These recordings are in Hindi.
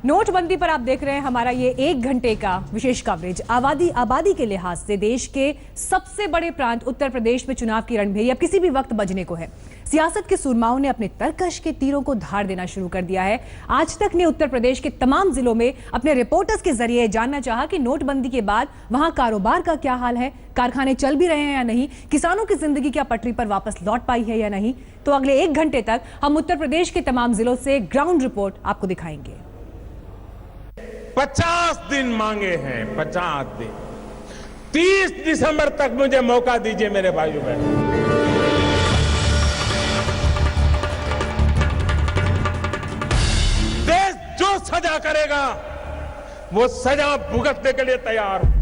नोटबंदी पर आप देख रहे हैं हमारा ये 1 घंटे का विशेष कवरेज। आबादी के लिहाज से देश के सबसे बड़े प्रांत उत्तर प्रदेश में चुनाव की रणभेरी अब किसी भी वक्त बजने को है। सियासत के सुरमाओं ने अपने तरकश के तीरों को धार देना शुरू कर दिया है। आज तक ने उत्तर प्रदेश के तमाम जिलों में अपने रिपोर्टर्स के जरिए जानना चाहा कि नोटबंदी के बाद वहां कारोबार का क्या हाल है, कारखाने चल भी रहे हैं या नहीं, किसानों की जिंदगी क्या पटरी पर वापस लौट पाई है या नहीं। तो अगले 1 घंटे तक हम उत्तर प्रदेश के तमाम जिलों से ग्राउंड रिपोर्ट आपको दिखाएंगे। 50 दिन मांगे हैं, 50 दिन। 30 दिसंबर तक मुझे मौका दीजिए मेरे भाइयों बहनों। देश जो सजा करेगा वो सजा भुगतने के लिए तैयार हूं।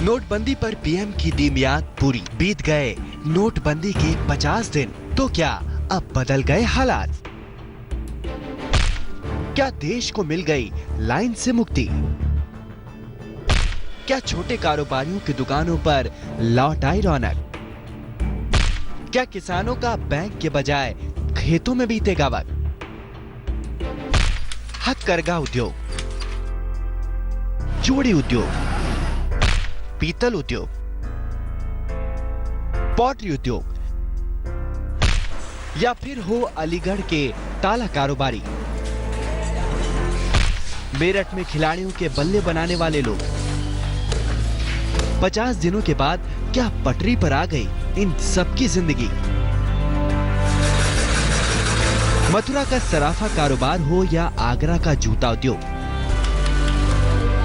नोटबंदी पर पीएम की दी मियाद पूरी। बीत गए नोटबंदी के 50 दिन, तो क्या अब बदल गए हालात? क्या देश को मिल गई लाइन से मुक्ति? क्या छोटे कारोबारियों की दुकानों पर लौट आई रौनक? क्या किसानों का बैंक के बजाय खेतों में बीतेगा वक्त? हथकरघा उद्योग, चूड़ी उद्योग, पीतल उद्योग, पॉटरी उद्योग, या फिर हो अलीगढ़ के ताला कारोबारी, मेरठ में खिलाड़ियों के बल्ले बनाने वाले लोग, 50 दिनों के बाद क्या पटरी पर आ गई इन सबकी जिंदगी? मथुरा का सराफा कारोबार हो या आगरा का जूता उद्योग,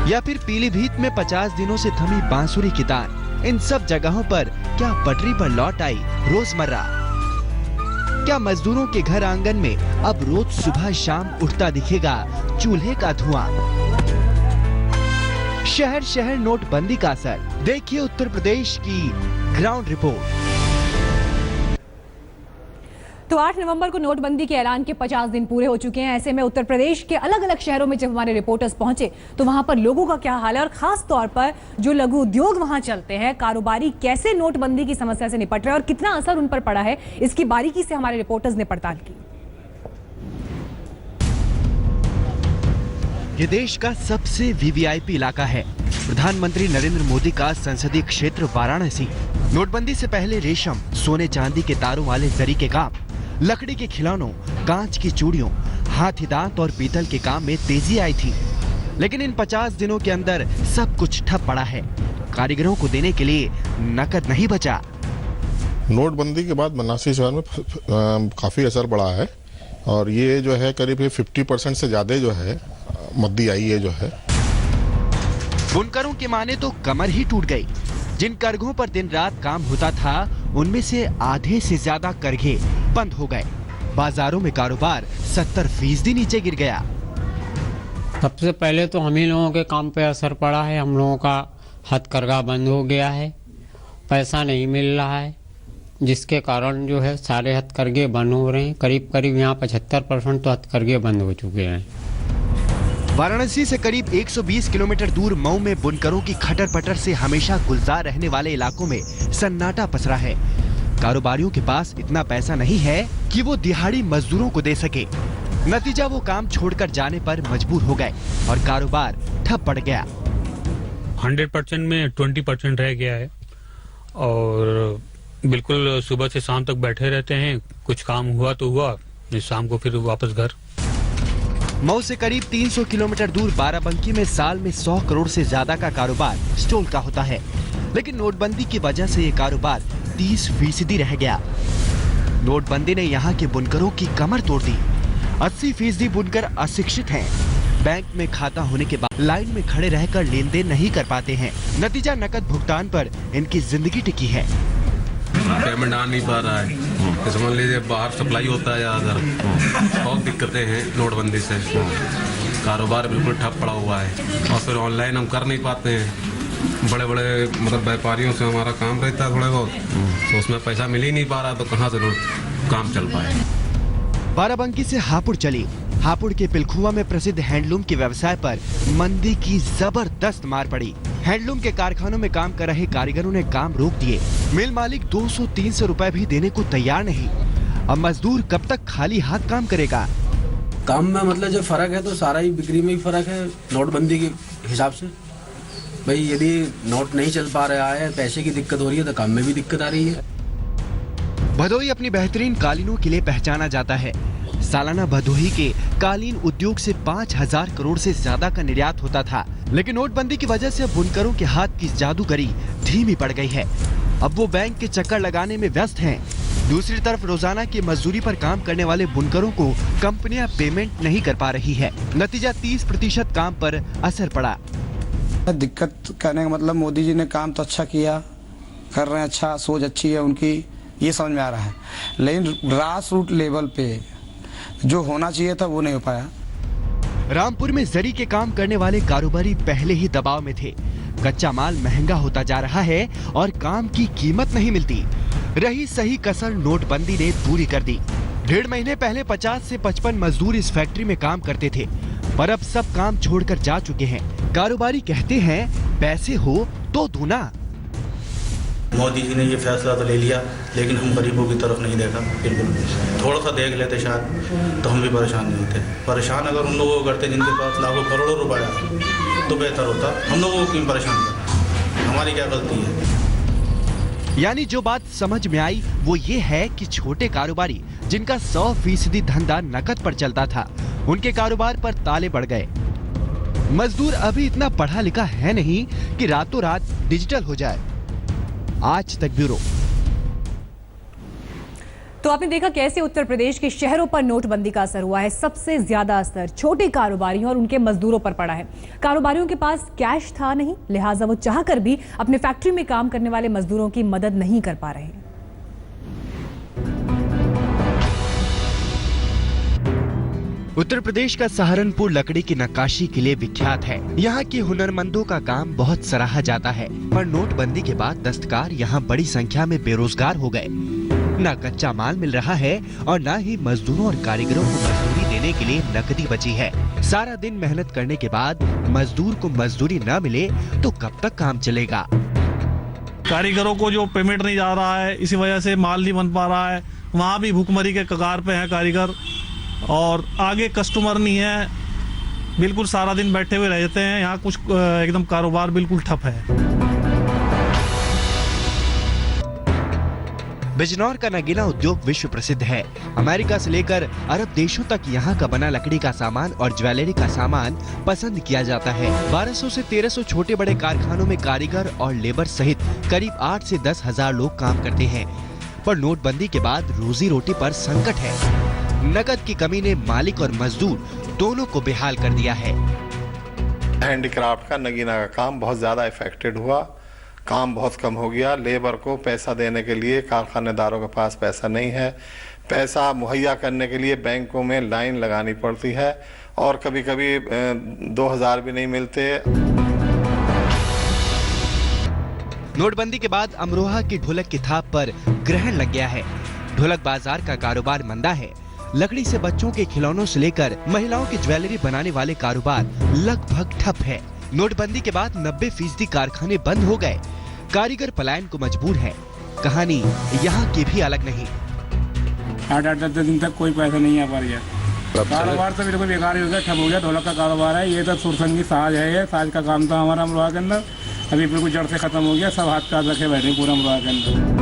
या फिर पीलीभीत में 50 दिनों से थमी बांसुरी की तान, इन सब जगहों पर क्या पटरी पर लौट आई रोजमर्रा? क्या मजदूरों के घर आंगन में अब रोज सुबह शाम उठता दिखेगा चूल्हे का धुआं? शहर शहर नोटबंदी का असर, देखिए उत्तर प्रदेश की ग्राउंड रिपोर्ट। तो 8 नवंबर को नोटबंदी के ऐलान के 50 दिन पूरे हो चुके हैं। ऐसे में उत्तर प्रदेश के अलग अलग शहरों में जब हमारे रिपोर्टर्स पहुंचे तो वहां पर लोगों का क्या हाल है, और खास तौर पर जो लघु उद्योग वहां चलते हैं, कारोबारी कैसे नोटबंदी की समस्या से निपट रहे हैं और कितना असर उन पर पड़ा है, इसकी बारीकी से हमारे रिपोर्टर्स ने पड़ताल की। ये देश का सबसे वीवीआईपी इलाका है। प्रधानमंत्री नरेंद्र मोदी का संसदीय क्षेत्र वाराणसी। नोटबंदी से पहले रेशम, सोने चांदी के तारों वाले जरी के काम, लकड़ी के खिलौनों, कांच की चूड़ियों, हाथी दांत और पीतल के काम में तेजी आई थी। लेकिन इन 50 दिनों के अंदर सब कुछ ठप पड़ा है। कारीगरों को देने के लिए नकद नहीं बचा। नोटबंदी के बाद बनारसी शहर में काफी असर पड़ा है, और ये जो है करीब 50% से ज्यादा जो है मद्दी आई है जो है। बुनकरों के माने तो कमर ही टूट गई। जिन करघों पर दिन रात काम होता था उनमें से आधे से ज्यादा करघे बंद हो गए। बाजारों में कारोबार 70% नीचे गिर गया। सबसे पहले तो हम ही लोगों के काम पे असर पड़ा है। हम लोगों का हथकरघा बंद हो गया है, पैसा नहीं मिल रहा है, जिसके कारण जो है सारे हथकरघे बंद हो रहे हैं। करीब करीब यहाँ 75% तो हथकरघे बंद हो चुके हैं। वाराणसी से करीब 120 किलोमीटर दूर मऊ में बुनकरों की खटर पटर से हमेशा गुलजार रहने वाले इलाकों में सन्नाटा पसरा है। कारोबारियों के पास इतना पैसा नहीं है कि वो दिहाड़ी मजदूरों को दे सके। नतीजा वो काम छोड़कर जाने पर मजबूर हो गए और कारोबार ठप पड़ गया। 100% में 20% रह गया है, और बिल्कुल सुबह से शाम तक बैठे रहते हैं। कुछ काम हुआ तो हुआ, शाम को फिर वापस घर। मऊ से करीब 300 किलोमीटर दूर बाराबंकी में साल में 100 करोड़ से ज्यादा का कारोबार स्टॉल का होता है। लेकिन नोटबंदी की वजह से ये कारोबार 30% रह गया। नोटबंदी ने यहाँ के बुनकरों की कमर तोड़ दी। 80% बुनकर अशिक्षित हैं। बैंक में खाता होने के बाद लाइन में खड़े रहकर लेन देन नहीं कर पाते हैं। नतीजा नकद भुगतान पर इनकी जिंदगी टिकी है। पेमेंट आ नहीं पा रहा है। समझ लीजिए बाहर सप्लाई होता है ज्यादातर, बहुत दिक्कतें हैं नोटबंदी से। कारोबार बिल्कुल ठप पड़ा हुआ है, और फिर ऑनलाइन हम कर नहीं पाते हैं। बड़े बड़े मतलब व्यापारियों से हमारा काम रहता है थोड़े बहुत, तो उसमें पैसा मिल ही नहीं पा रहा, तो कहाँ से काम चल पाए। बाराबंकी से हापुड़ चली, हापुड़ के पिलखुआ में प्रसिद्ध हैंडलूम के व्यवसाय पर मंदी की जबरदस्त मार पड़ी। हैंडलूम के कारखानों में काम कर रहे कारीगरों ने काम रोक दिए। मिल मालिक 200-300 रुपए भी देने को तैयार नहीं। अब मजदूर कब तक खाली हाथ काम करेगा? काम में मतलब जो फर्क है तो सारा ही बिक्री में ही फर्क है नोटबंदी के हिसाब से। भाई यदि नोट नहीं चल पा रहा है, पैसे की दिक्कत हो रही है तो काम में भी दिक्कत आ रही है। भदोही अपनी बेहतरीन कालीनों के लिए पहचाना जाता है। सालाना भदोही के कालीन उद्योग से 5000 करोड़ से ज्यादा का निर्यात होता था, लेकिन नोटबंदी की वजह से बुनकरों के हाथ की जादूगरी धीमी पड़ गई है। अब वो बैंक के चक्कर लगाने में व्यस्त हैं। दूसरी तरफ रोजाना की मजदूरी पर काम करने वाले बुनकरों को कंपनियां पेमेंट नहीं कर पा रही है। नतीजा 30% काम पर असर पड़ा। दिक्कत करने का मतलब मोदी जी ने काम तो अच्छा किया, कर रहे हैं, अच्छा सोच अच्छी है उनकी, ये समझ में आ रहा है, लेकिन ग्रास रूट लेवल पे जो होना चाहिए था वो नहीं हो पाया। रामपुर में जरी के काम करने वाले कारोबारी पहले ही दबाव में थे। कच्चा माल महंगा होता जा रहा है और काम की कीमत नहीं मिलती। रही सही कसर नोटबंदी ने पूरी कर दी। 1.5 महीने पहले 50 से 55 मजदूर इस फैक्ट्री में काम करते थे, पर अब सब काम छोड़कर जा चुके हैं। कारोबारी कहते हैं पैसे हो तो दूना। मोदी जी ने ये फैसला तो ले लिया, लेकिन हम गरीबों की तरफ नहीं देखा। बिल्कुल थोड़ा सा देख लेते शायद तो हम भी परेशान नहीं होते। परेशान अगर उन लोगों को करते जिनके पास लाखों करोड़ों रुपया तो बेहतर होता। हम लोगों को क्यों परेशान करते? हमारी क्या गलती है? यानी जो बात समझ में आई वो ये है कि छोटे कारोबारी जिनका 100% धंधा नकद पर चलता था, उनके कारोबार पर ताले पड़ गए। मजदूर अभी इतना पढ़ा लिखा है नहीं कि रातों रात डिजिटल हो जाए। आज तक ब्यूरो। तो आपने देखा कैसे उत्तर प्रदेश के शहरों पर नोटबंदी का असर हुआ है। सबसे ज्यादा असर छोटे कारोबारियों और उनके मजदूरों पर पड़ा है। कारोबारियों के पास कैश था नहीं, लिहाजा वो चाहकर भी अपने फैक्ट्री में काम करने वाले मजदूरों की मदद नहीं कर पा रहे हैं। उत्तर प्रदेश का सहारनपुर लकड़ी की नक्काशी के लिए विख्यात है। यहाँ के हुनरमंदों का काम बहुत सराहा जाता है, पर नोटबंदी के बाद दस्तकार यहाँ बड़ी संख्या में बेरोजगार हो गए। न कच्चा माल मिल रहा है और न ही मजदूरों और कारीगरों को मजदूरी देने के लिए नकदी बची है। सारा दिन मेहनत करने के बाद मजदूर को मजदूरी न मिले तो कब तक काम चलेगा? कारीगरों को जो पेमेंट नहीं जा रहा है, इसी वजह से माल नहीं बन पा रहा है। वहाँ भी भूखमरी के कगार पे हैं कारीगर, और आगे कस्टमर नहीं है। बिल्कुल सारा दिन बैठे हुए रहते हैं। यहाँ कुछ एकदम कारोबार बिल्कुल ठप है। बिजनौर का नगीना उद्योग विश्व प्रसिद्ध है। अमेरिका से लेकर अरब देशों तक यहाँ का बना लकड़ी का सामान और ज्वेलरी का सामान पसंद किया जाता है। 1200 से 1300 छोटे बड़े कारखानों में कारीगर और लेबर सहित करीब 8 से 10 हजार लोग काम करते हैं। पर नोटबंदी के बाद रोजी रोटी पर संकट है। नकद की कमी ने मालिक और मजदूर दोनों को बेहाल कर दिया है। हैंडीक्राफ्ट का नगीना का काम बहुत ज्यादा इफेक्टेड हुआ। काम बहुत कम हो गया। लेबर को पैसा देने के लिए कारखानेदारों के पास पैसा नहीं है। पैसा मुहैया करने के लिए बैंकों में लाइन लगानी पड़ती है और कभी कभी 2000 भी नहीं मिलते। नोटबंदी के बाद अमरोहा की ढोलक की थाप पर ग्रहण लग गया है। ढोलक बाजार का कारोबार मंदा है। लकड़ी से बच्चों के खिलौनों से लेकर महिलाओं की ज्वेलरी बनाने वाले कारोबार लगभग ठप है। नोटबंदी के बाद 90% कारखाने बंद हो गए। कारीगर पलायन को मजबूर है। कहानी यहाँ की भी अलग नहीं। 8-10 दिन तक कोई पैसा नहीं आ पा रहा है। कारोबार तो बिल्कुल बेकार ही हो गया, ठप हो गया। ढोलक का कारोबार है, ये तो सुरसंगी साज है। ये साज का काम था हमारा अमरोहा के अंदर, अभी बिल्कुल जड़ से खत्म हो गया। सब हाथ काट रखे बैठे पूरा अमरोहा के अंदर।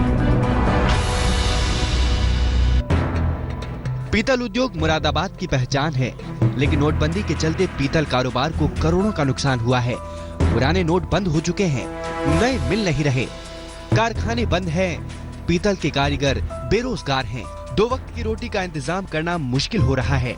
पीतल उद्योग मुरादाबाद की पहचान है, लेकिन नोटबंदी के चलते पीतल कारोबार को करोड़ों का नुकसान हुआ है। पुराने नोट बंद हो चुके हैं, नए मिल नहीं रहे। कारखाने बंद हैं, पीतल के कारीगर बेरोजगार हैं। 2 वक्त की रोटी का इंतजाम करना मुश्किल हो रहा है।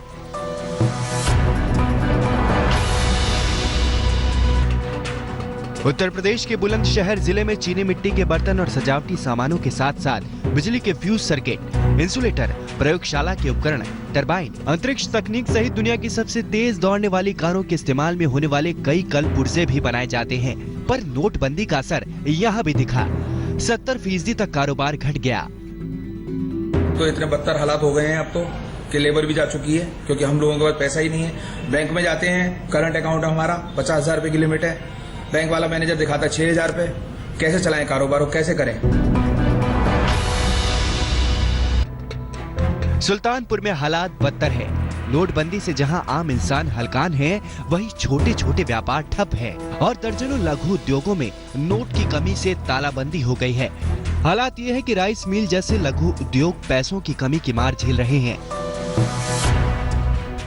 उत्तर प्रदेश के बुलंदशहर जिले में चीनी मिट्टी के बर्तन और सजावटी सामानों के साथ साथ बिजली के फ्यूज सर्किट, इंसुलेटर, प्रयोगशाला के उपकरण, टरबाइन, अंतरिक्ष तकनीक सहित दुनिया की सबसे तेज दौड़ने वाली कारों के इस्तेमाल में होने वाले कई कल पुर्जे भी बनाए जाते हैं। पर नोटबंदी का असर यहाँ भी दिखा। 70% तक कारोबार घट गया। तो इतने बदतर हालात हो गए हैं अब तो कि लेबर भी जा चुकी है, क्योंकि हम लोगों के पास पैसा ही नहीं है। बैंक में जाते हैं, करंट अकाउंट हमारा 50,000 रुपए की लिमिट है, बैंक वाला मैनेजर दिखाता 6,000 रुपए। कैसे चलाएं कारोबार और कैसे करें? सुल्तानपुर में हालात बदतर है। नोटबंदी से जहां आम इंसान हलकान है, वहीं छोटे छोटे व्यापार ठप है और दर्जनों लघु उद्योगों में नोट की कमी से तालाबंदी हो गई है। हालात ये है कि राइस मिल जैसे लघु उद्योग पैसों की कमी की मार झेल रहे हैं।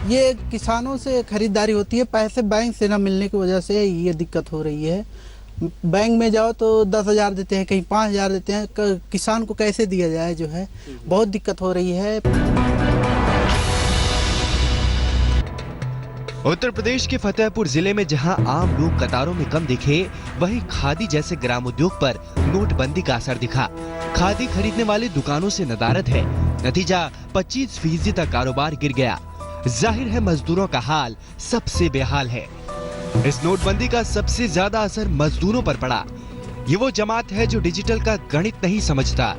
ये किसानों से खरीदारी होती है, पैसे बैंक से न मिलने की वजह से ये दिक्कत हो रही है। बैंक में जाओ तो 10,000 देते हैं, कहीं 5,000 देते हैं। किसान को कैसे दिया जाए, जो है बहुत दिक्कत हो रही है। उत्तर प्रदेश के फतेहपुर जिले में जहां आम लोग कतारों में कम दिखे, वहीं खादी जैसे ग्राम उद्योग पर नोटबंदी का असर दिखा। खादी खरीदने वाले दुकानों से नदारद है, नतीजा 25% तक कारोबार गिर गया। जाहिर है मजदूरों का हाल सबसे बेहाल है। इस नोटबंदी का सबसे ज्यादा असर मजदूरों पर पड़ा। ये वो जमात है जो डिजिटल का गणित नहीं समझता,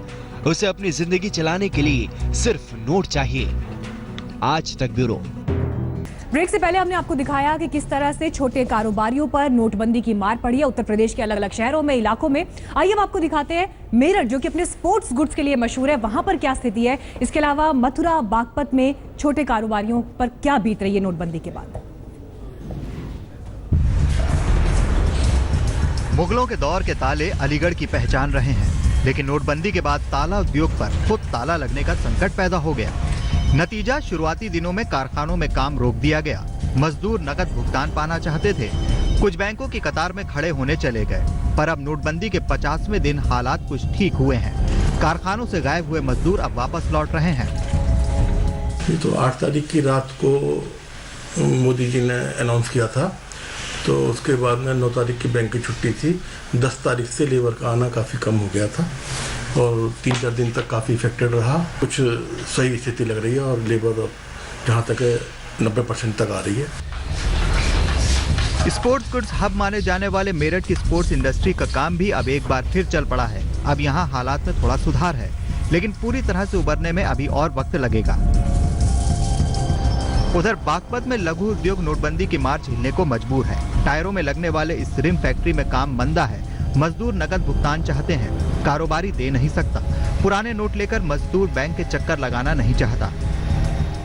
उसे अपनी जिंदगी चलाने के लिए सिर्फ नोट चाहिए। आज तक ब्यूरो। ब्रेक से पहले हमने आपको दिखाया कि किस तरह से छोटे कारोबारियों पर नोटबंदी की मार पड़ी है उत्तर प्रदेश के अलग अलग शहरों में, इलाकों में। आइए हम आपको दिखाते हैं मेरठ, जो कि अपने स्पोर्ट्स गुड्स के लिए मशहूर है, वहां पर क्या स्थिति है। इसके अलावा मथुरा, बागपत में छोटे कारोबारियों पर क्या बीत रही है नोटबंदी के बाद। मुगलों के दौर के ताले अलीगढ़ की पहचान रहे हैं, लेकिन नोटबंदी के बाद ताला उद्योग पर खुद ताला लगने का संकट पैदा हो गया। नतीजा, शुरुआती दिनों में कारखानों में काम रोक दिया गया। मजदूर नकद भुगतान पाना चाहते थे, कुछ बैंकों की कतार में खड़े होने चले गए। पर अब नोटबंदी के 50वें दिन हालात कुछ ठीक हुए हैं। कारखानों से गायब हुए मजदूर अब वापस लौट रहे हैं। ये तो 8 तारीख की रात को मोदी जी ने अनाउंस किया था, तो उसके बाद में 9 तारीख की बैंक की छुट्टी थी। 10 तारीख से लेबर का आना काफ़ी कम हो गया था और 3-4 दिन तक काफ़ी इफेक्टेड रहा। कुछ सही स्थिति लग रही है और लेबर जहाँ तक 90% तक आ रही है। स्पोर्ट्स गुड्स हब माने जाने वाले मेरठ की स्पोर्ट्स इंडस्ट्री का काम भी अब एक बार फिर चल पड़ा है। अब यहाँ हालात में थोड़ा सुधार है, लेकिन पूरी तरह से उबरने में अभी और वक्त लगेगा। उधर बागपत में लघु उद्योग नोटबंदी की मार झेलने को मजबूर है। टायरों में लगने वाले इस रिम फैक्ट्री में काम मंदा है। मजदूर नकद भुगतान चाहते हैं, कारोबारी दे नहीं सकता। पुराने नोट लेकर मजदूर बैंक के चक्कर लगाना नहीं चाहता।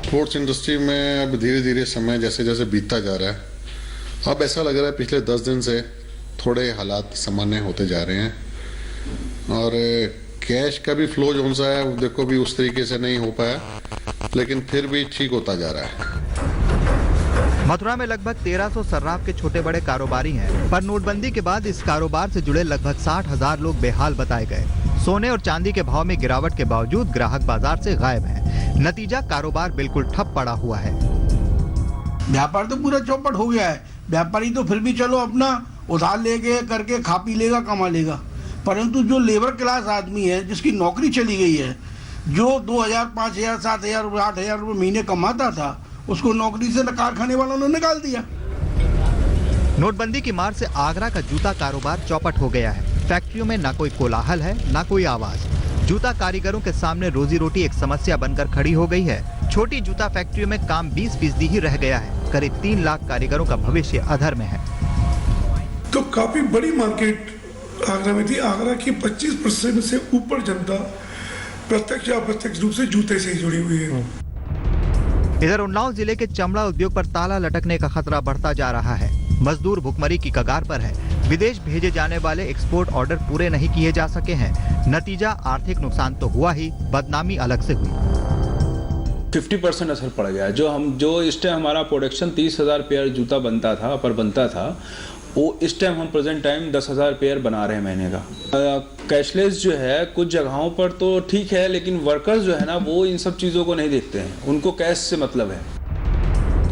स्पोर्ट्स इंडस्ट्री में अब धीरे धीरे समय जैसे जैसे बीतता जा रहा है, अब ऐसा लग रहा है पिछले 10 दिन से थोड़े हालात सामान्य होते जा रहे हैं और कैश का भी फ्लो जो सा है देखो भी उस तरीके से नहीं हो पाया, लेकिन फिर भी ठीक होता जा रहा है। मथुरा में लगभग 1300 सर्राफ के छोटे बड़े कारोबारी हैं, पर नोटबंदी के बाद इस कारोबार से जुड़े लगभग 60,000 लोग बेहाल बताए गए। सोने और चांदी के भाव में गिरावट के बावजूद ग्राहक बाजार से गायब हैं। नतीजा, कारोबार बिल्कुल ठप पड़ा हुआ है। व्यापार तो पूरा चौपट हो गया है। व्यापारी तो फिर भी चलो अपना उधार लेके करके खा पी लेगा, कमा लेगा, परंतु जो लेबर क्लास आदमी है जिसकी नौकरी चली गई है, जो 2,000, 5,000, 7,000, 8,000 रुपये महीने कमाता था, उसको नौकरी से कारखाने वालों ने निकाल दिया। नोटबंदी की मार से आगरा का जूता कारोबार चौपट हो गया है। फैक्ट्रियों में ना कोई कोलाहल है, ना कोई आवाज। जूता कारीगरों के सामने रोजी रोटी एक समस्या बनकर खड़ी हो गई है। छोटी जूता फैक्ट्रियों में काम 20% ही रह गया है। करीब 3 लाख कारीगरों का भविष्य अधर में है। तो काफी बड़ी मार्केट आगरा में थी। आगरा की 25% से ऊपर जनता प्रत्यक्ष या अप्रत्यक्ष रूप से जूते से जुड़ी हुई है। इधर उन्नाव जिले के चमड़ा उद्योग पर ताला लटकने का खतरा बढ़ता जा रहा है। मजदूर भुखमरी की कगार पर है। विदेश भेजे जाने वाले एक्सपोर्ट ऑर्डर पूरे नहीं किए जा सके हैं। नतीजा, आर्थिक नुकसान तो हुआ ही, बदनामी अलग से हुई। 50% असर पड़ गया। जो इस टाइम हमारा प्रोडक्शन 30,000 पेयर जूता बनता था, वो इस टाइम हम प्रेजेंट टाइम 10,000 पेयर बना रहे हैं महीने का। कैशलेस जो है कुछ जगहों पर तो ठीक है, लेकिन वर्कर्स जो है ना, वो इन सब चीज़ों को नहीं देखते हैं, उनको कैश से मतलब है।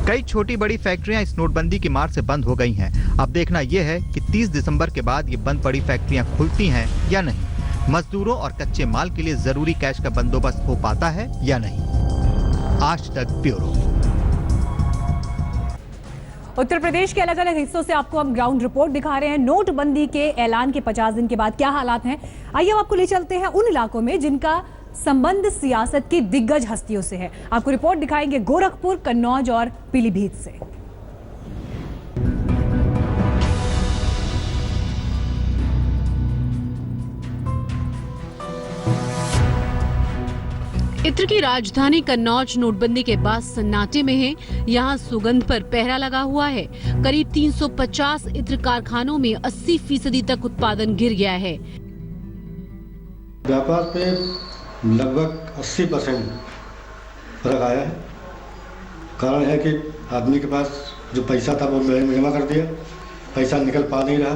कई छोटी बड़ी फैक्ट्रियां इस नोटबंदी की मार से बंद हो गई हैं। अब देखना यह है कि 30 दिसंबर के बाद ये बंद पड़ी फैक्ट्रियां खुलती हैं या नहीं। मजदूरों और कच्चे माल के लिए जरूरी कैश का बंदोबस्त हो पाता है या नहीं। आज तक ब्यूरो। उत्तर प्रदेश के अलग अलग हिस्सों से आपको हम ग्राउंड रिपोर्ट दिखा रहे हैं। नोटबंदी के ऐलान के 50 दिन के बाद क्या हालात हैं, आइए हम आपको ले चलते हैं उन इलाकों में जिनका संबंध सियासत की दिग्गज हस्तियों से है। आपको रिपोर्ट दिखाएंगे गोरखपुर, कन्नौज और पीलीभीत से। इत्र की राजधानी कन्नौज नोटबंदी के बाद सन्नाटे में है। यहाँ सुगंध पर पहरा लगा हुआ है। करीब 350 इत्र कारखानों में 80% तक उत्पादन गिर गया है। व्यापार पे लगभग 80% फर्क आया है। कारण है कि आदमी के पास जो पैसा था वो बैंक में जमा कर दिया, पैसा निकल पा नहीं रहा।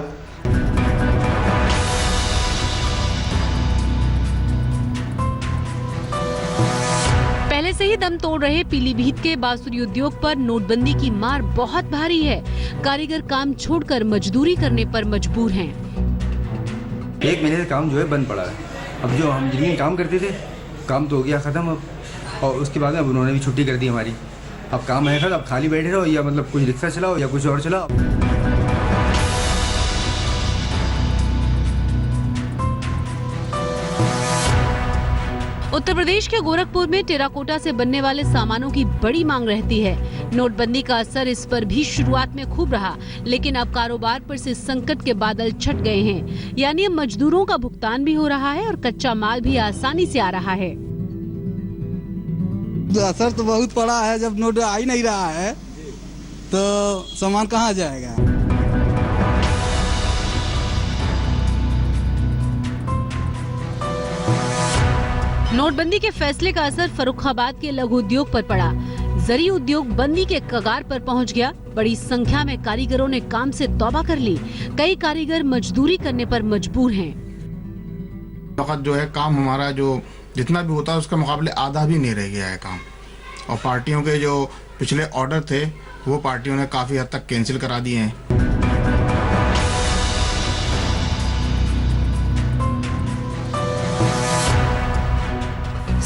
पहले से ही दम तोड़ रहे पीलीभीत के बांसुरी उद्योग पर नोटबंदी की मार बहुत भारी है। कारीगर काम छोड़कर मजदूरी करने पर मजबूर हैं। 1 महीने से काम जो है बंद पड़ा है। अब जो हम जिन काम करते थे, काम तो हो गया खत्म अब, और उसके बाद अब उन्होंने भी छुट्टी कर दी हमारी। अब काम है खत्म, अब खाली बैठे रहो या मतलब कुछ रिक्शा चलाओ या कुछ और चलाओ। उत्तर प्रदेश के गोरखपुर में टेराकोटा से बनने वाले सामानों की बड़ी मांग रहती है। नोटबंदी का असर इस पर भी शुरुआत में खूब रहा, लेकिन अब कारोबार पर से संकट के बादल छट गए हैं। यानी अब मजदूरों का भुगतान भी हो रहा है और कच्चा माल भी आसानी से आ रहा है। असर तो बहुत पड़ा है। जब नोट आ ही नहीं रहा है तो सामान कहाँ जाएगा। नोटबंदी के फैसले का असर फर्रुखाबाद के लघु उद्योग पर पड़ा। जरी उद्योग बंदी के कगार पर पहुंच गया। बड़ी संख्या में कारीगरों ने काम से तौबा कर ली। कई कारीगर मजदूरी करने पर मजबूर हैं। वक्त जो है काम हमारा जो जितना भी होता है उसके मुकाबले आधा भी नहीं रह गया है काम। और पार्टियों के जो पिछले ऑर्डर थे वो पार्टियों ने काफी हद तक कैंसिल करा दिए हैं।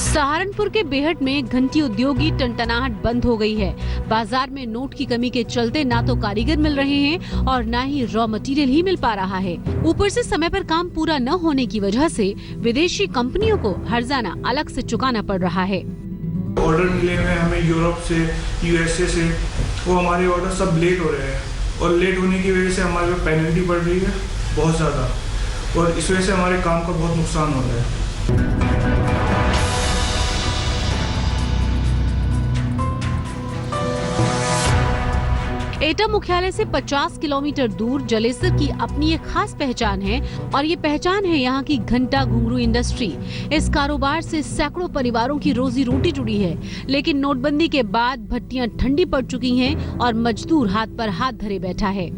सहारनपुर के बेहट में घंटी उद्योग की टनटनाहट बंद हो गई है। बाजार में नोट की कमी के चलते ना तो कारीगर मिल रहे हैं और ना ही रॉ मटेरियल ही मिल पा रहा है। ऊपर से समय पर काम पूरा न होने की वजह से विदेशी कंपनियों को हर्जाना अलग से चुकाना पड़ रहा है। ऑर्डर मिले हुए हमें यूरोप से, यूएसए से, वो हमारे ऑर्डर सब लेट हो रहे हैं और लेट होने की वजह से हमारे पे पेनल्टी पड़ रही है बहुत ज़्यादा, और इस वजह से हमारे काम का बहुत नुकसान हो रहा है। एटा मुख्यालय से 50 किलोमीटर दूर जलेसर की अपनी एक खास पहचान है और ये पहचान है यहाँ की घंटा घुंघरू इंडस्ट्री। इस कारोबार से सैकड़ों परिवारों की रोजी रोटी जुड़ी है, लेकिन नोटबंदी के बाद भट्टियां ठंडी पड़ चुकी हैं और मजदूर हाथ पर हाथ धरे बैठा है।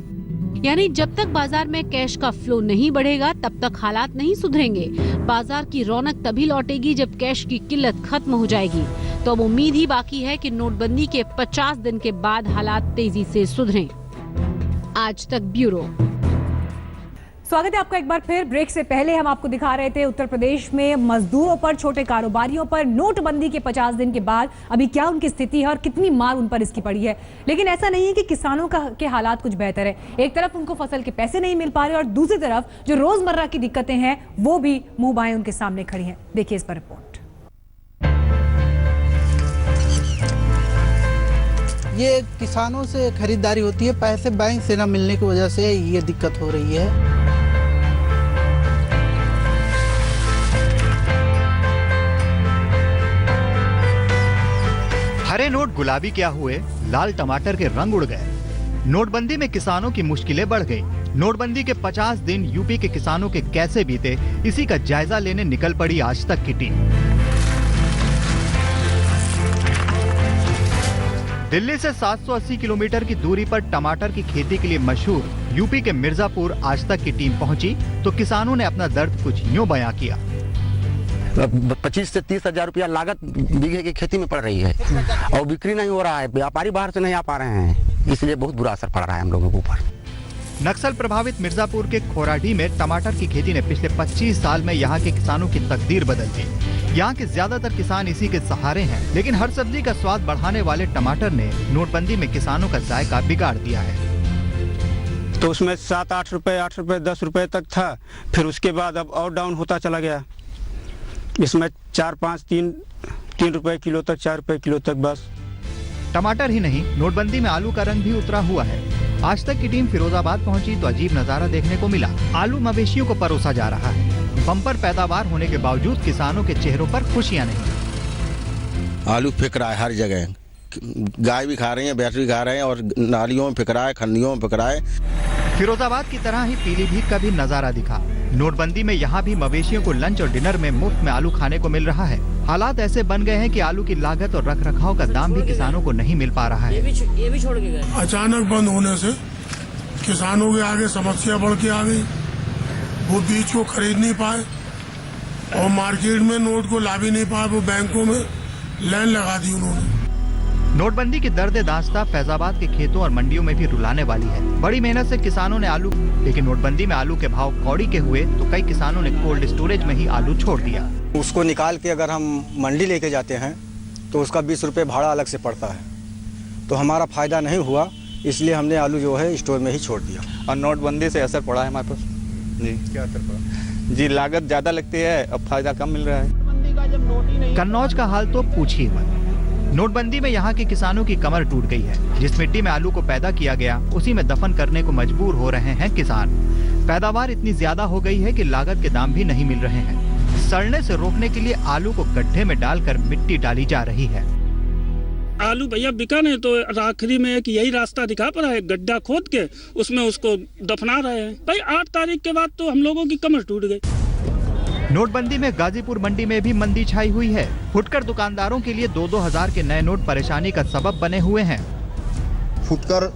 यानी जब तक बाजार में कैश का फ्लो नहीं बढ़ेगा तब तक हालात नहीं सुधरेंगे। बाजार की रौनक तभी लौटेगी जब कैश की किल्लत खत्म हो जाएगी। तो अब उम्मीद ही बाकी है कि नोटबंदी के 50 दिन के बाद हालात तेजी से सुधरें। आज तक ब्यूरो। स्वागत है आपका एक बार फिर। ब्रेक से पहले हम आपको दिखा रहे थे उत्तर प्रदेश में मजदूरों पर, छोटे कारोबारियों पर नोटबंदी के 50 दिन के बाद अभी क्या उनकी स्थिति है और कितनी मार उन पर इसकी पड़ी है। लेकिन ऐसा नहीं है कि किसानों के हालात कुछ बेहतर है। एक तरफ उनको फसल के पैसे नहीं मिल पा रहे और दूसरी तरफ जो रोजमर्रा की दिक्कतें हैं वो भी मुंह बाएं उनके सामने खड़ी हैं। देखिए इस पर रिपोर्ट। ये किसानों से खरीदारी होती है, पैसे बैंक से न मिलने की वजह से ये दिक्कत हो रही है। हरे नोट गुलाबी क्या हुए, लाल टमाटर के रंग उड़ गए। नोटबंदी में किसानों की मुश्किलें बढ़ गई। नोटबंदी के 50 दिन यूपी के किसानों के कैसे बीते, इसी का जायजा लेने निकल पड़ी आज तक की टीम। दिल्ली से 780 किलोमीटर की दूरी पर टमाटर की खेती के लिए मशहूर यूपी के मिर्जापुर आज तक की टीम पहुंची तो किसानों ने अपना दर्द कुछ यूं बयां किया। 25 से 30 हजार रुपया लागत बीघे की खेती में पड़ रही है और बिक्री नहीं हो रहा है। व्यापारी बाहर से नहीं आ पा रहे हैं, इसलिए बहुत बुरा असर पड़ रहा है हम लोगों के ऊपर। नक्सल प्रभावित मिर्जापुर के खोराडी में टमाटर की खेती ने पिछले 25 साल में यहाँ के किसानों की तकदीर बदल दी। यहाँ के ज्यादातर किसान इसी के सहारे हैं, लेकिन हर सब्जी का स्वाद बढ़ाने वाले टमाटर ने नोटबंदी में किसानों का जायका बिगाड़ दिया है। तो उसमें 7-8 रुपए, 8 रुपए, 10 रुपए तक था, फिर उसके बाद अब और डाउन होता चला गया। इसमें 3 रुपए किलो तक, 4 रुपए किलो तक बस। टमाटर ही नहीं, नोटबंदी में आलू का रंग भी उतरा हुआ है। आज तक की टीम फिरोजाबाद पहुंची तो अजीब नजारा देखने को मिला। आलू मवेशियों को परोसा जा रहा है। बम्पर पैदावार होने के बावजूद किसानों के चेहरों पर खुशियां नहीं। आलू फेंक रहा है हर जगह, गाय भी खा रही है, भैंस भी खा रहे हैं, और नालियों में फेंक रहा है, खन्नियों में फेंक रहा है। फिरोजाबाद की तरह ही पीलीभीत का भी नजारा दिखा। नोटबंदी में यहाँ भी मवेशियों को लंच और डिनर में मुफ्त में आलू खाने को मिल रहा है। हालात ऐसे बन गए हैं कि आलू की लागत और रख रखाव का दाम भी किसानों को नहीं मिल पा रहा है। ये भी छोड़ के गए। अचानक बंद होने से किसानों के आगे समस्या बढ़ के आ गई। वो बीज को खरीद नहीं पाए और मार्केट में नोट को ला भी नहीं पाए। वो बैंकों में लाइन लगा दी उन्होंने। नोटबंदी की दर्द दास्ता फैजाबाद के खेतों और मंडियों में भी रुलाने वाली है। बड़ी मेहनत से किसानों ने आलू, लेकिन नोटबंदी में आलू के भाव कौड़ी के हुए तो कई किसानों ने कोल्ड स्टोरेज में ही आलू छोड़ दिया। उसको निकाल के अगर हम मंडी लेके जाते हैं तो उसका 20 रुपए भाड़ा अलग से पड़ता है, तो हमारा फायदा नहीं हुआ, इसलिए हमने आलू जो है स्टोर में ही छोड़ दिया। और नोटबंदी से असर पड़ा है हमारे पास जी। क्या असर पड़ा जी? लागत ज्यादा लगती है, अब फायदा कम मिल रहा है। कन्नौज का हाल तो पूछिए मत। नोटबंदी में यहाँ के किसानों की कमर टूट गई है। जिस मिट्टी में आलू को पैदा किया गया उसी में दफन करने को मजबूर हो रहे हैं किसान। पैदावार इतनी ज्यादा हो गई है कि लागत के दाम भी नहीं मिल रहे हैं। सड़ने से रोकने के लिए आलू को गड्ढे में डालकर मिट्टी डाली जा रही है। आलू भैया बिका नहीं तो आखिरी में एक यही रास्ता दिखा पड़ा है, गड्ढा खोद के उसमें उसको दफना रहे हैं। भाई 8 तारीख के बाद तो हम लोगों की कमर टूट गई। नोटबंदी में गाजीपुर मंडी में भी मंदी छाई हुई है। फुटकर दुकानदारों के लिए 2-2 हजार के नए नोट परेशानी का सबब बने हुए हैं। फुटकर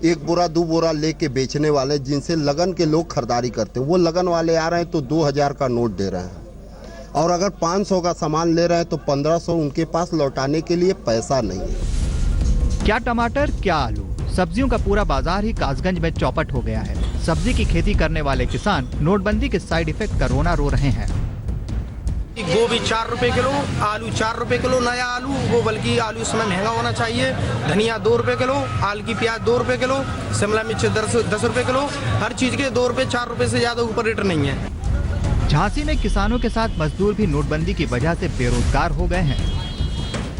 1 बोरा 2 बोरा लेके बेचने वाले, जिनसे लगन के लोग खरीदारी करते हैं, वो लगन वाले आ रहे हैं तो 2000 का नोट दे रहे हैं, और अगर 500 का सामान ले रहे हैं तो 1500 उनके पास लौटाने के लिए पैसा नहीं है। क्या टमाटर, क्या आलू, सब्जियों का पूरा बाजार ही कासगंज में चौपट हो गया है। सब्जी की खेती करने वाले किसान नोटबंदी के साइड इफेक्ट का रोना रो रहे हैं। गोभी 4 रुपए किलो, आलू 4 रुपए किलो, नया आलू वो, बल्कि आलू इसमें महंगा होना चाहिए। धनिया 2 रुपए किलो, आलू की प्याज 2 रुपए किलो, शिमला मिर्च 10 रुपए किलो, हर चीज के 2 रुपए 4 रुपए से ज्यादा ऊपर रेट नहीं है। झांसी में किसानों के साथ मजदूर भी नोटबंदी की वजह से बेरोजगार हो गए हैं।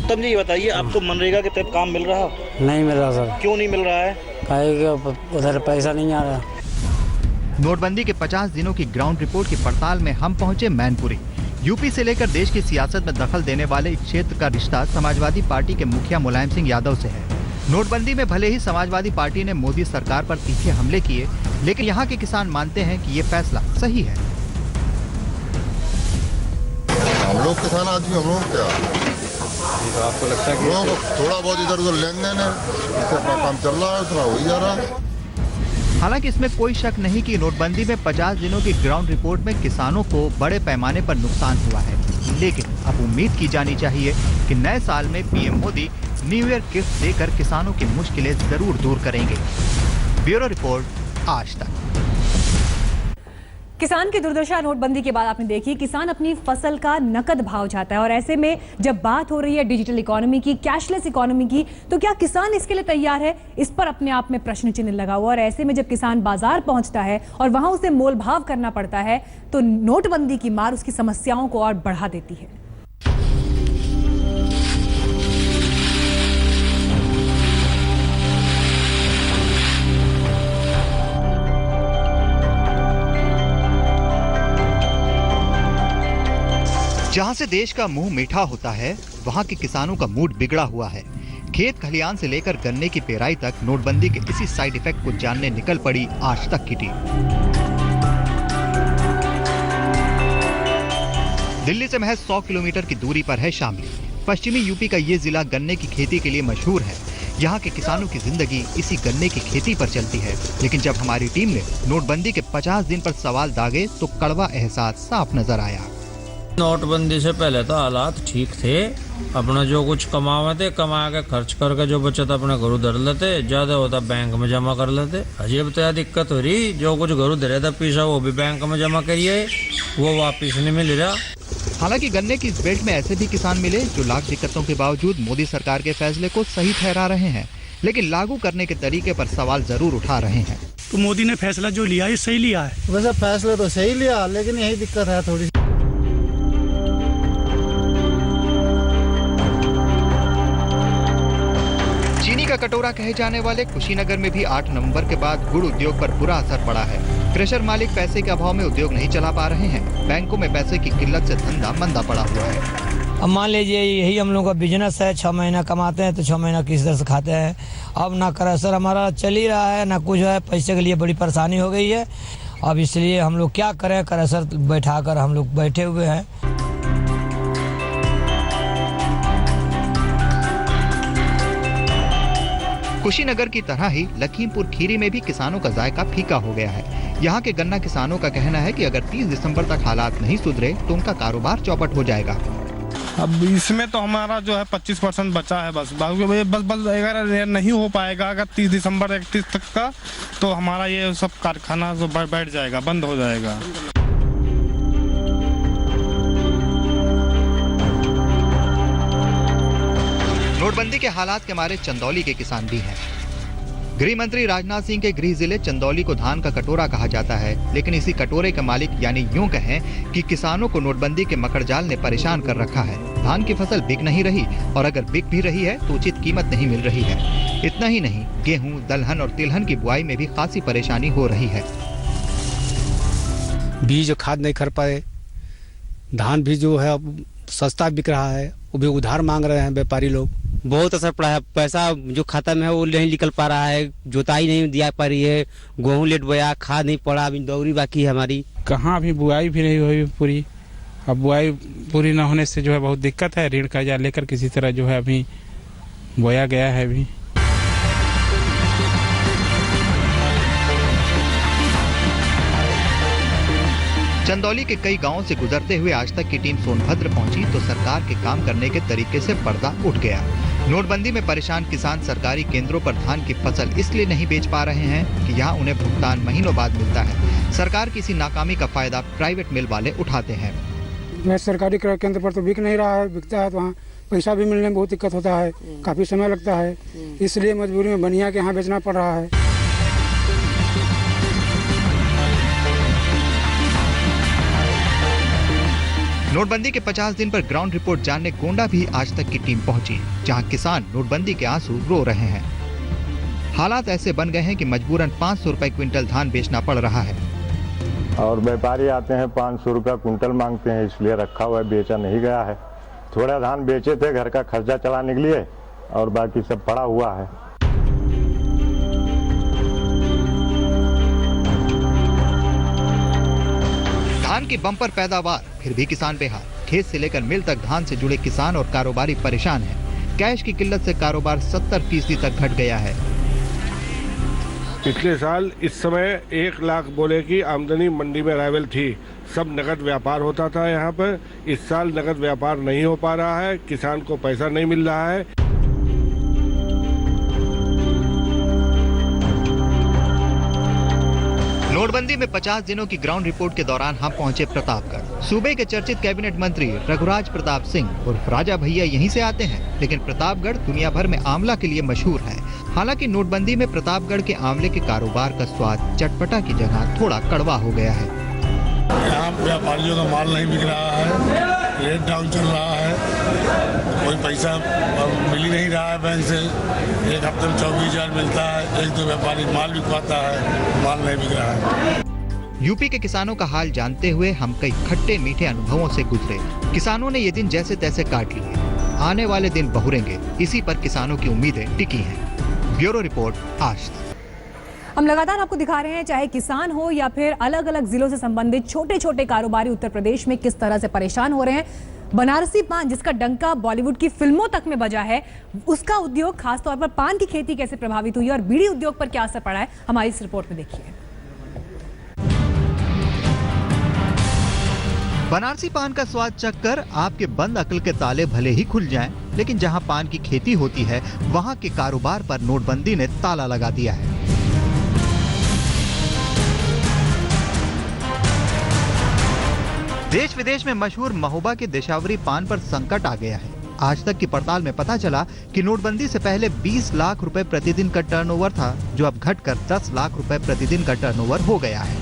तब ये बताइए, आपको मनरेगा के तहत काम मिल रहा? नहीं मिल रहा सर। क्यों नहीं मिल रहा है? उधर पैसा नहीं आ रहा। नोटबंदी के 50 दिनों की ग्राउंड रिपोर्ट की पड़ताल में हम पहुंचे मैनपुरी। यूपी से लेकर देश की सियासत में दखल देने वाले इस क्षेत्र का रिश्ता समाजवादी पार्टी के मुखिया मुलायम सिंह यादव से है। नोटबंदी में भले ही समाजवादी पार्टी ने मोदी सरकार पर तीखे हमले किए, लेकिन यहाँ के किसान मानते हैं कि ये फैसला सही है। हम लोग किसान आदमी, हम लोग क्या, तो आपको लगता है कि थोड़ा बहुत इधर उधर लेन देन है, अपना काम चल रहा है, थोड़ा हो ही जा रहा है। हालांकि इसमें कोई शक नहीं कि नोटबंदी में 50 दिनों की ग्राउंड रिपोर्ट में किसानों को बड़े पैमाने पर नुकसान हुआ है, लेकिन अब उम्मीद की जानी चाहिए कि नए साल में PM Modi new year gift देकर किसानों की मुश्किलें जरूर दूर करेंगे। ब्यूरो रिपोर्ट, आज तक। किसान की दुर्दशा नोटबंदी के बाद आपने देखी। किसान अपनी फसल का नकद भाव चाहता है, और ऐसे में जब बात हो रही है डिजिटल इकोनॉमी की, कैशलेस इकोनॉमी की, तो क्या किसान इसके लिए तैयार है? इस पर अपने आप में प्रश्न चिन्ह लगा हुआ। और ऐसे में जब किसान बाजार पहुंचता है और वहां उसे मोल भाव करना पड़ता है, तो नोटबंदी की मार उसकी समस्याओं को और बढ़ा देती है। जहां से देश का मुंह मीठा होता है, वहां के किसानों का मूड बिगड़ा हुआ है। खेत खलियान से लेकर गन्ने की पेराई तक नोटबंदी के इसी साइड इफेक्ट को जानने निकल पड़ी आज तक की टीम। दिल्ली से महज 100 किलोमीटर की दूरी पर है शामली। पश्चिमी यूपी का ये जिला गन्ने की खेती के लिए मशहूर है। यहाँ के किसानों की जिंदगी इसी गन्ने की खेती पर चलती है। लेकिन जब हमारी टीम ने नोटबंदी के 50 दिन पर सवाल दागे, तो कड़वा एहसास साफ नजर आया। नोटबंदी से पहले तो हालात ठीक थे। अपना जो कुछ कमावे थे, कमा के खर्च करके जो बचत अपने घरों धर लेते, ज्यादा होता बैंक में जमा कर लेते। अजीब तो यह दिक्कत हो रही, जो कुछ घरों धरे था पैसा वो भी बैंक में जमा करिए, वो वापिस नहीं मिल रहा। हालांकि गन्ने की इस बेल्ट में ऐसे भी किसान मिले जो लाख दिक्कतों के बावजूद मोदी सरकार के फैसले को सही ठहरा रहे हैं, लेकिन लागू करने के तरीके पर सवाल जरूर उठा रहे हैं। तो मोदी ने फैसला जो लिया है सही लिया है? वैसे फैसला तो सही लिया, लेकिन यही दिक्कत है थोड़ी। का कटोरा कहे जाने वाले कुशीनगर में भी 8 नवंबर के बाद गुड़ उद्योग पर बुरा असर पड़ा है। क्रशर मालिक पैसे के अभाव में उद्योग नहीं चला पा रहे हैं। बैंकों में पैसे की किल्लत से धंधा मंदा पड़ा हुआ है। अब मान लीजिए यही हम लोग का बिजनेस है, 6 महीना कमाते हैं तो 6 महीना किस तरह से खाते हैं। अब ना क्रशर हमारा चल ही रहा है ना कुछ है, पैसे के लिए बड़ी परेशानी हो गई है। अब इसलिए हम लोग क्या करें, क्रशर बैठा कर हम लोग बैठे हुए हैं। कुशीनगर की तरह ही लखीमपुर खीरी में भी किसानों का जायका फीका हो गया है। यहाँ के गन्ना किसानों का कहना है कि अगर 30 दिसंबर तक हालात नहीं सुधरे तो उनका कारोबार चौपट हो जाएगा। अब इसमें तो हमारा जो है 25% बचा है बस अगर नहीं हो पाएगा अगर 30 दिसंबर 31 तक का तो हमारा ये सब कारखाना जो बैठ जाएगा, बंद हो जाएगा। नोटबंदी के हालात के मारे चंदौली के किसान भी हैं। गृह मंत्री राजनाथ सिंह के गृह जिले चंदौली को धान का कटोरा कहा जाता है, लेकिन इसी कटोरे के मालिक यानी यूं कहें कि किसानों को नोटबंदी के मकड़जाल ने परेशान कर रखा है। धान की फसल बिक नहीं रही और अगर बिक भी रही है तो उचित कीमत नहीं मिल रही है। इतना ही नहीं, गेहूं, दलहन और तिलहन की बुआई में भी खासी परेशानी हो रही है। बीज खाद नहीं कर पाए, धान भी जो है सस्ता बिक रहा है, वो भी उधार मांग रहे हैं व्यापारी लोग। बहुत असर पड़ा है, पैसा जो खाता में है वो नहीं निकल पा रहा है, जोताई नहीं दिया पा रही है, गेहूं लेट बोया, खाद नहीं पड़ा, अभी दौरी बाकी है हमारी। कहाँ अभी बुआई भी नहीं हुई पूरी। अब बुआई पूरी न होने से जो है बहुत दिक्कत है। ऋण कर्जा लेकर किसी तरह जो है अभी बोया गया है। अभी चंदौली के कई गांवों से गुजरते हुए आज तक की टीम सोनभद्र पहुंची तो सरकार के काम करने के तरीके से पर्दा उठ गया। नोटबंदी में परेशान किसान सरकारी केंद्रों पर धान की फसल इसलिए नहीं बेच पा रहे हैं कि यहां उन्हें भुगतान महीनों बाद मिलता है। सरकार की इसी नाकामी का फायदा प्राइवेट मिल वाले उठाते हैं। सरकारी क्रय केंद्र पर तो बिक नहीं रहा है, बिकता है तो वहाँ पैसा भी मिलने में बहुत दिक्कत होता है, काफी समय लगता है, इसलिए मजबूरी में बनिया के यहाँ बेचना पड़ रहा है। नोटबंदी के 50 दिन पर ग्राउंड रिपोर्ट जानने गोंडा भी आज तक की टीम पहुंची, जहां किसान नोटबंदी के आंसू रो रहे हैं। हालात ऐसे बन गए हैं कि मजबूरन 500 रुपए क्विंटल धान बेचना पड़ रहा है। और व्यापारी आते हैं 500 रुपया क्विंटल मांगते हैं, इसलिए रखा हुआ है, बेचा नहीं गया है। थोड़ा धान बेचे थे घर का खर्चा चलाने के लिए और बाकी सब पड़ा हुआ है। धान की बम्पर पैदावार, फिर भी किसान बेहाल। खेत से लेकर मिल तक धान से जुड़े किसान और कारोबारी परेशान हैं। कैश की किल्लत से कारोबार 70% तक घट गया है। पिछले साल इस समय 1 लाख बोले की आमदनी मंडी में अराइवल थी, सब नगद व्यापार होता था यहाँ पर। इस साल नगद व्यापार नहीं हो पा रहा है, किसान को पैसा नहीं मिल रहा है। नोटबंदी में 50 दिनों की ग्राउंड रिपोर्ट के दौरान हम पहुंचे प्रतापगढ़। सूबे के चर्चित कैबिनेट मंत्री रघुराज प्रताप सिंह उर्फ राजा भैया यहीं से आते हैं, लेकिन प्रतापगढ़ दुनिया भर में आंवला के लिए मशहूर है। हालांकि नोटबंदी में प्रतापगढ़ के आंवले के कारोबार का स्वाद चटपटा की जगह थोड़ा कड़वा हो गया है। यहाँ व्यापारियों का माल नहीं बिक रहा है, रेट डाउन चल रहा है, कोई पैसा मिल ही नहीं रहा है बैंक से। एक हफ्ते में 24,000 मिलता है, 1-2 व्यापारी माल बिकवाता है, माल नहीं बिक रहा है। यूपी के किसानों का हाल जानते हुए हम कई खट्टे मीठे अनुभवों से गुजरे। किसानों ने ये दिन जैसे तैसे काट लिए, आने वाले दिन बहुरेंगे, इसी पर किसानों की उम्मीदें टिकी हैं। ब्यूरो रिपोर्ट, आज तक। हम लगातार आपको दिखा रहे हैं, चाहे किसान हो या फिर अलग अलग जिलों से संबंधित छोटे छोटे कारोबारी उत्तर प्रदेश में किस तरह से परेशान हो रहे हैं। बनारसी पान, जिसका डंका बॉलीवुड की फिल्मों तक में बजा है, उसका उद्योग, खासतौर पर पान की खेती कैसे प्रभावित हुई और बीड़ी उद्योग पर क्या असर पड़ा है, हमारी इस रिपोर्ट में देखिए। बनारसी पान का स्वाद चखकर आपके बंद अक्ल के ताले भले ही खुल जाएं, लेकिन जहां पान की खेती होती है वहां के कारोबार पर नोटबंदी ने ताला लगा दिया है। देश विदेश में मशहूर महोबा के देशावरी पान पर संकट आ गया है। आज तक की पड़ताल में पता चला कि नोटबंदी से पहले 20 लाख रुपए प्रतिदिन का टर्नओवर था, जो अब घटकर 10 लाख रुपए प्रतिदिन का टर्नओवर हो गया है।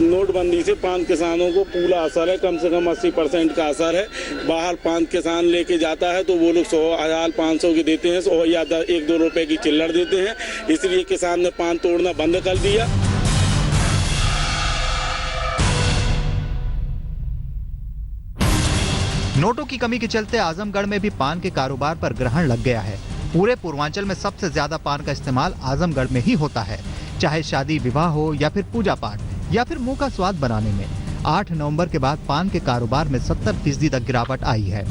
नोटबंदी से पान किसानों को पूरा असर है, कम से कम 80% का असर है। बाहर पान किसान लेके जाता है तो वो लोग 100, 1000, 500 की देते हैं और या 1-2 रुपए की चिल्लर देते हैं, इसलिए किसान ने पान तोड़ना बंद कर दिया। नोटों की कमी के चलते आजमगढ़ में भी पान के कारोबार पर ग्रहण लग गया है। पूरे पूर्वांचल में सबसे ज्यादा पान का इस्तेमाल आजमगढ़ में ही होता है, चाहे शादी विवाह हो या फिर पूजा पाठ या फिर मुंह का स्वाद बनाने में। 8 नवंबर के बाद पान के कारोबार में 70% तक गिरावट आई है।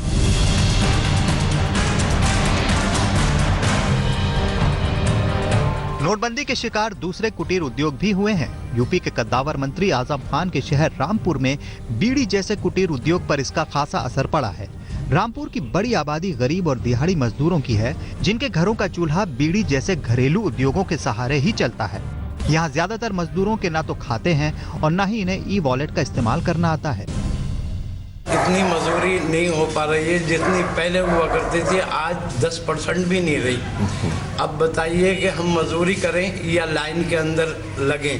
नोटबंदी के शिकार दूसरे कुटीर उद्योग भी हुए हैं। यूपी के कद्दावर मंत्री आजम खान के शहर रामपुर में बीड़ी जैसे कुटीर उद्योग पर इसका खासा असर पड़ा है। रामपुर की बड़ी आबादी गरीब और दिहाड़ी मजदूरों की है, जिनके घरों का चूल्हा बीड़ी जैसे घरेलू उद्योगों के सहारे ही चलता है। यहाँ ज्यादातर मजदूरों के ना तो खाते हैं और ना ही इन्हें ई वॉलेट का इस्तेमाल करना आता है। इतनी मजदूरी नहीं हो पा रही है जितनी पहले हुआ करती थी, आज 10% भी नहीं रही। अब बताइए कि हम मजदूरी करें या लाइन के अंदर लगें।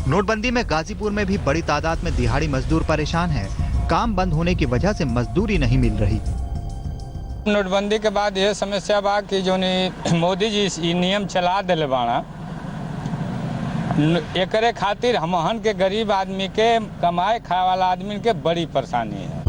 नोटबंदी में गाजीपुर में भी बड़ी तादाद में दिहाड़ी मजदूर परेशान हैं। काम बंद होने की वजह से मजदूरी नहीं मिल रही। नोटबंदी के बाद यह समस्या बा कि जो मोदी जी नियम चला दिले बाड़ा, एकरे खातिर हमहन के गरीब आदमी के, कमाए खाए वाला आदमी के बड़ी परेशानी है।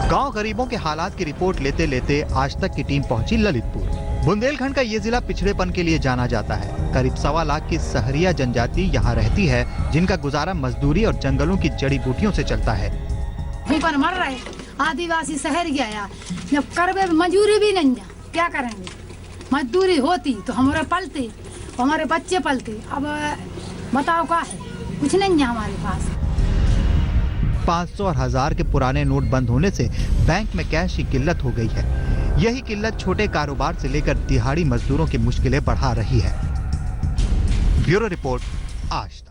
गांव गरीबों के हालात की रिपोर्ट लेते लेते आज तक की टीम पहुंची ललितपुर। बुंदेलखंड का ये जिला पिछड़ेपन के लिए जाना जाता है। करीब 1.25 लाख की सहरिया जनजाति यहाँ रहती है, जिनका गुजारा मजदूरी और जंगलों की जड़ी बूटियों से चलता है। भूखन मर रहे आदिवासी शहर गया, जब करबे मजदूरी भी नहीं है, क्या करेंगे? मजदूरी होती तो हमारे पलते, हमारे बच्चे पलते। अब बताओ क्या है, कुछ नहीं है हमारे पास। 500 और 1000 के पुराने नोट बंद होने से बैंक में कैश की किल्लत हो गई है। यही किल्लत छोटे कारोबार से लेकर दिहाड़ी मजदूरों की मुश्किलें बढ़ा रही है। ब्यूरो रिपोर्ट, आज तक।